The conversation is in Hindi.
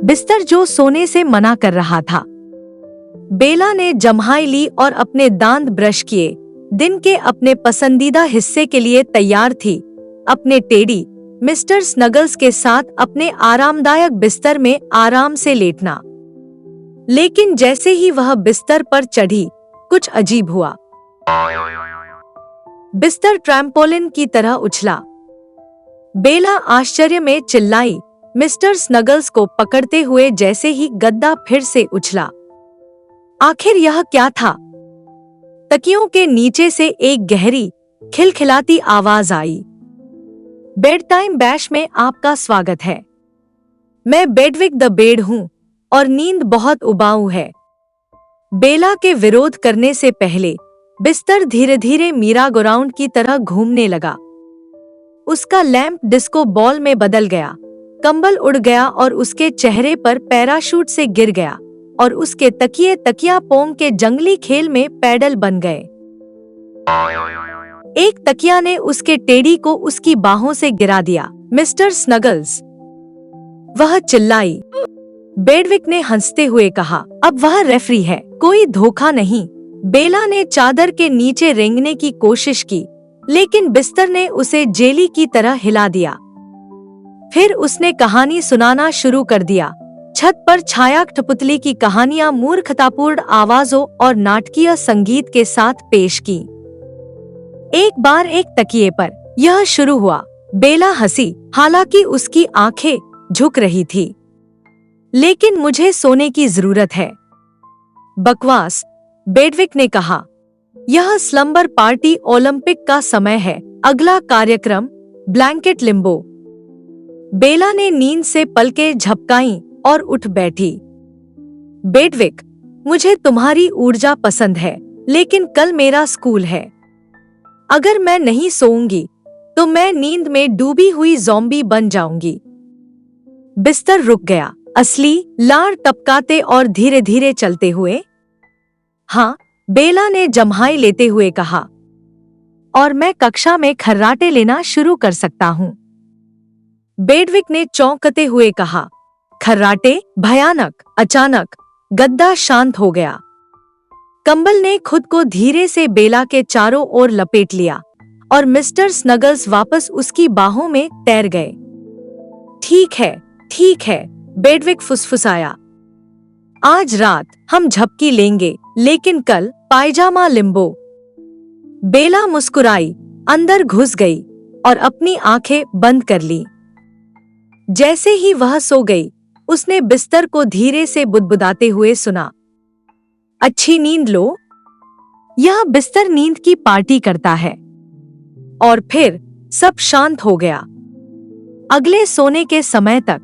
बिस्तर जो सोने से मना कर रहा था। बेला ने जम्हाई ली और अपने दांत ब्रश किए। दिन के अपने पसंदीदा हिस्से के लिए तैयार थी, अपने टेडी मिस्टर स्नगल्स के साथ अपने आरामदायक बिस्तर में आराम से लेटना। लेकिन जैसे ही वह बिस्तर पर चढ़ी, कुछ अजीब हुआ। बिस्तर ट्रैम्पोलिन की तरह उछला। बेला आश्चर्य में चिल्लाई, मिस्टर स्नगल्स को पकड़ते हुए जैसे ही गद्दा फिर से उछला। आखिर यह क्या था? तकियों के नीचे से एक गहरी, खिलखिलाती आवाज आई। बेड टाइम बैश में आपका स्वागत है। मैं बेडविक द बेड हूँ और नींद बहुत उबाऊ है। बेला के विरोध करने से पहले बिस्तर धीरे धीरे मीरा गोराउंड की तरह घूमने लगा। उसका लैंप डिस्को बॉल में बदल गया, कंबल उड़ गया और उसके चेहरे पर पैराशूट से गिर गया और उसके तकिए तकिया पोंग के जंगली खेल में पैडल बन गए। एक तकिया ने उसके टेडी को उसकी बाहों से गिरा दिया। मिस्टर स्नगल्स, वह चिल्लाई। बेडविक ने हंसते हुए कहा, अब वह रेफरी है, कोई धोखा नहीं। बेला ने चादर के नीचे रेंगने की कोशिश की, लेकिन बिस्तर ने उसे जेली की तरह हिला दिया। फिर उसने कहानी सुनाना शुरू कर दिया। छत पर छाया ठपुतली की कहानियां मूर्खतापूर्ण आवाजों और नाटकीय संगीत के साथ पेश की। एक बार एक तकिए पर यह शुरू हुआ। बेला हंसी, हालांकि उसकी आंखें झुक रही थी। लेकिन मुझे सोने की जरूरत है। बकवास, बेडविक ने कहा। यह स्लम्बर पार्टी ओलंपिक का समय है। अगला कार्यक्रम ब्लैंकेट लिम्बो। बेला ने नींद से पलकें झपकाईं और उठ बैठी। बेडविक, मुझे तुम्हारी ऊर्जा पसंद है, लेकिन कल मेरा स्कूल है। अगर मैं नहीं सोऊंगी तो मैं नींद में डूबी हुई ज़ॉम्बी बन जाऊंगी। बिस्तर रुक गया, असली लार टपकाते और धीरे धीरे चलते हुए। हाँ, बेला ने जम्हाई लेते हुए कहा, और मैं कक्षा में खर्राटे लेना शुरू कर सकता हूँ। बेडविक ने चौंकते हुए कहा, खर्राटे? भयानक। अचानक गद्दा शांत हो गया। कंबल ने खुद को धीरे से बेला के चारों ओर लपेट लिया और मिस्टर स्नगल्स वापस उसकी बाहों में तैर गए। ठीक है, बेडविक फुसफुसाया। आज रात हम झपकी लेंगे, लेकिन कल पायजामा लिम्बो। बेला मुस्कुराई, अंदर घुस गई और अपनी आंखें बंद कर ली। जैसे ही वह सो गई, उसने बिस्तर को धीरे से बुदबुदाते हुए सुना, अच्छी नींद लो। यह बिस्तर नींद की पार्टी करता है। और फिर सब शांत हो गया। अगले सोने के समय तक